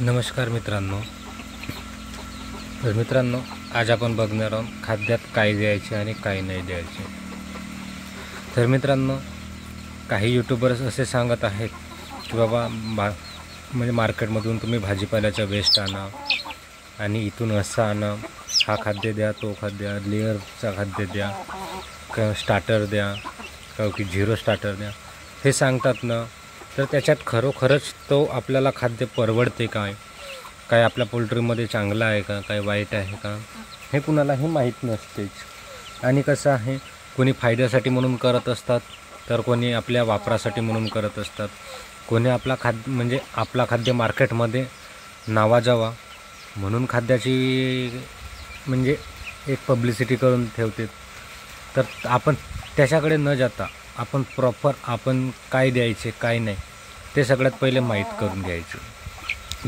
नमस्कार मित्रांनो. तर मित्रांनो, आज आपण बघणार आहोत खाद्यात काय द्यायचे आणि काय नाही द्यायचे. तर मित्रांनो, काही यूट्यूबर्स असे सांगत आहेत की बाबा म्हणजे मार्केटमधून तुम्ही भाजीपाल्याचा वेस्ट आणा आणि इथून असं आणा, हा खाद्य द्या, तो खाद्य, लेअरचा खाद्य द्या, का स्टार्टर द्या, का की झिरो स्टार्टर द्या, हे सांगतात ना. तर त्याच्यात खरोखरच तो आपल्याला खाद्य परवडते काय आपल्या पोल्ट्रीमध्ये चांगलं आहे का, काय वाईट आहे का, हे कुणालाही माहीत नसतेच. आणि कसं आहे, कोणी फायद्यासाठी म्हणून करत असतात, तर कोणी आपल्या वापरासाठी म्हणून करत असतात. कोणी आपला खाद्य मार्केटमध्ये नावाजावा म्हणून खाद्याची म्हणजे एक पब्लिसिटी करून ठेवते. तर आपण त्याच्याकडे न जाता आपण प्रॉपर आपण काय द्यायचे काय नाही ते सगळ्यात पहिले माहीत करून घ्यायचे.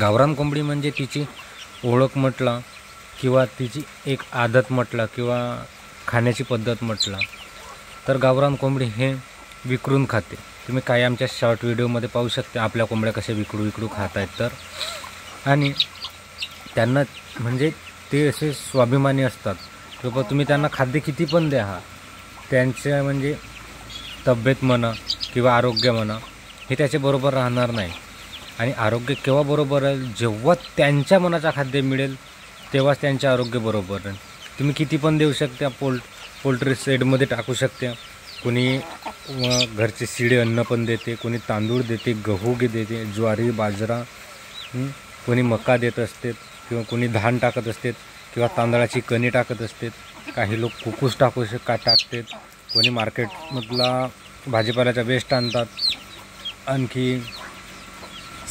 गावरान कोंबडी म्हणजे तिची ओळख म्हटलं किंवा तिची एक आदत म्हटलं किंवा खाण्याची पद्धत म्हटलं तर गावरान कोंबडी हे विकरून खाते. तुम्ही काय आमच्या शॉर्ट व्हिडिओमध्ये पाहू शकता आपल्या कोंबड्या कशा विकरू खात आहेत. तर आणि त्यांना म्हणजे ते असे स्वाभिमानी असतात की बाबा तुम्ही त्यांना खाद्य किती पण द्या, त्यांच्या म्हणजे तब्येत म्हणा किंवा आरोग्य म्हणा हे त्याच्याबरोबर राहणार नाही. आणि आरोग्य केव्हा बरोबर राहील, जेव्हा त्यांच्या मनाचा खाद्य मिळेल तेव्हाच त्यांचे आरोग्य बरोबर राहील. तुम्ही किती पण देऊ शकता, पोल्ट्री शेडमध्ये टाकू शकता. कोणी घरचे शिळे अन्न पण देते, कोणी तांदूळ देते, गहू देते, ज्वारी बाजरा, कोणी मका देत असते किंवा कोणी धान टाकत असते किंवा तांदळाची कणी टाकत असते. काही लोक कुकूस टाकतात. कोणी मार्केटमधला भाजीपाल्याचा वेस्ट आणतात, आणखी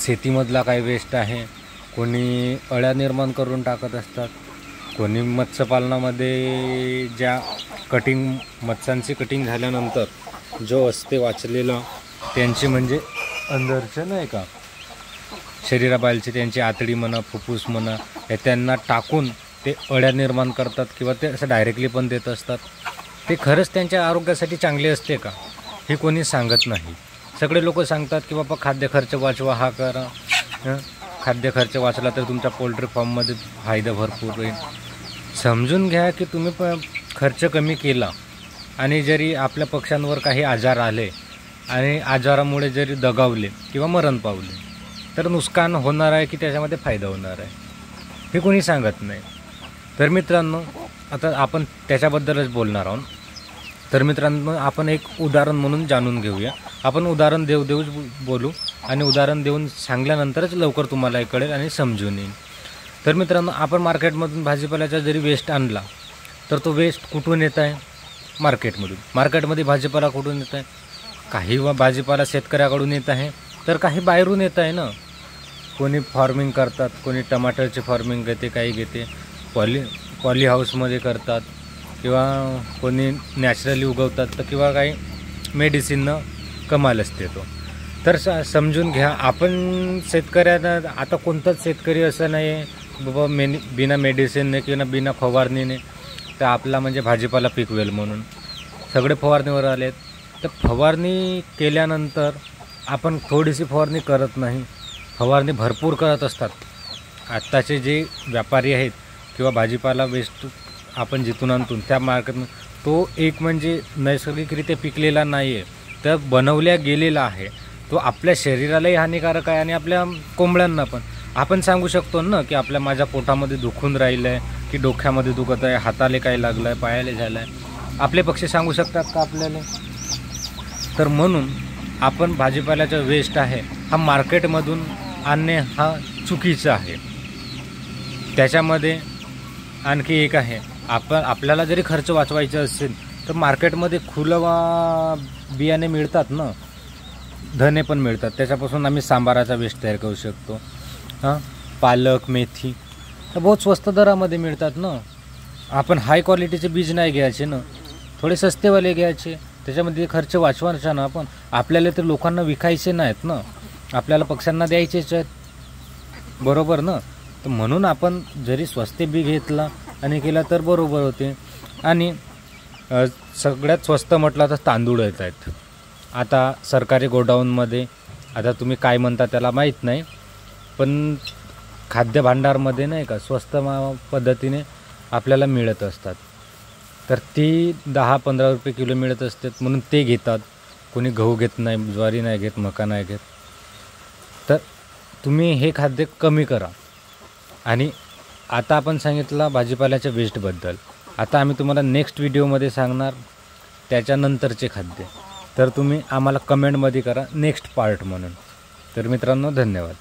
शेतीमधला काही वेस्ट आहे, कोणी अळ्या निर्माण करून टाकत असतात. कोणी मत्स्यपालनामध्ये ज्या मत्स्यांची कटिंग झाल्यानंतर जो असते वाचलेलं त्यांची म्हणजे अंदरचं नाही का शरीराबाहेरची त्यांची आतडी म्हणा फुफ्फुस म्हणा हे त्यांना टाकून ते अळ्या निर्माण करतात किंवा ते असं डायरेक्टली पण देत असतात. ते खरंच त्यांच्या आरोग्यासाठी चांगले असते का हे कोणी सांगत नाही. सगळे लोक सांगतात की बाबा खाद्य खर्च वाचवा, हा करा. खाद्य खर्च वाचला तर तुमच्या पोल्ट्री फार्ममध्ये फायदा भरपूर होईल. समजून घ्या की तुम्ही खर्च कमी केला आणि जरी आपल्या पक्ष्यांवर काही आजार आले आणि आजारामुळे जरी दगावले किंवा मरण पावले तर नुकसान होणार आहे की त्याच्यामध्ये फायदा होणार आहे हे कोणी सांगत नाही. तर मित्रांनो, आता आपण त्याच्याबद्दलच बोलणार आहोत. तर मित्रांनो, आपण एक उदाहरण म्हणून जाणून घेऊया. आपण उदाहरण देऊच बोलू आणि उदाहरण देऊन सांगल्यानंतरच लवकर तुम्हाला कळेल आणि समजून येईल. तर मित्रांनो, आपण मार्केटमधून भाजीपाल्याचा जरी वेस्ट आणला तर तो वेस्ट कुठून येत आहे? मार्केटमध्ये भाजीपाला कुठून येत आहे? काही भाजीपाला शेतकऱ्याकडून येत आहे तर काही बाहेरून येत आहे ना. कोणी फार्मिंग करतात, कोणी टमाटरचे फार्मिंग घेते, काही घेते पॉली हाऊसमध्ये करतात किंवा कोणी नॅचरली उगवतात तर किंवा काही मेडिसिननं कमाल असते तो. तर समजून घ्या, आपण शेतकऱ्यांना आता कोणताच शेतकरी असं नाही आहे बाबा बिना मेडिसिनने किंवा बिना फवारणीने तर आपला म्हणजे भाजीपाला पिकवेल म्हणून. सगळे फवारणीवर आलेत. तर फवारणी केल्यानंतर आपण थोडीशी फवारणी करत नाही, फवारणी भरपूर करत असतात. आत्ताचे जे व्यापारी आहेत किंवा भाजीपाला वेस्ट आपण जिथून आणतो त्या मार्केटमध्ये तो एक म्हणजे नैसर्गिकरित्या पिकलेला नाही आहे, तर बनवल्या गेलेला आहे. तो आपल्या शरीरालाही हानिकारक आहे आणि आपल्या कोंबड्यांना पण. आपण सांगू शकतो ना की माझ्या पोटामध्ये दुखून राहिलं आहे की डोक्यामध्ये दुखत आहे, हाताला काय लागलं आहे, पायाला झालं आहे. आपले पक्षी सांगू शकतात का आपल्याला? तर म्हणून आपण भाजीपाल्याचा वेस्ट आहे हा मार्केटमधून आणणे हा चुकीचं आहे. त्याच्यामध्ये आणखी एक आहे, आपल्याला जरी खर्च वाचवायचा असेल तर मार्केटमध्ये खुलं बियाणे मिळतात ना, धने पण मिळतात, त्याच्यापासून आम्ही सांबाराचा वेस्ट तयार करू शकतो. पालक मेथी तर बहुत स्वस्त दरामध्ये मिळतात ना. आपण हाय क्वालिटीचे बीज नाही घ्यायचे ना, थोडे सस्तेवाले घ्यायचे, त्याच्यामध्ये खर्च वाचवायचा ना. आपण आपल्याला तर लोकांना विकायचे नाहीत ना, आपल्याला पक्ष्यांना द्यायचेच आहेत, बरोबर ना. तर म्हणून आपण जरी स्वस्त बी घेतला आणि केला तर बरोबर होते. आणि सगळ्यात स्वस्त म्हटलं तर तांदूळ येत आहेत आता सरकारी गोडाऊनमध्ये. आता तुम्ही काय म्हणता त्याला माहीत नाही, पण खाद्य भांडारमध्ये नाही का स्वस्त पद्धतीने आपल्याला मिळत असतात. तर ती 10-15 रुपये किलो मिळत असतात म्हणून ते घेतात. कोणी गहू घेत नाही, ज्वारी नाही घेत, मका नाही घेत. तर तुम्ही हे खाद्य कमी करा. आणि आता आपण सांगितलं भाजीपाल्याच्या वेस्टबद्दल. आता आम्ही तुम्हाला नेक्स्ट व्हिडिओमध्ये सांगणार त्याच्यानंतरचे खाद्य. तर तुम्ही आम्हाला कमेंटमध्ये करा नेक्स्ट पार्ट म्हणून. तर मित्रांनो, धन्यवाद.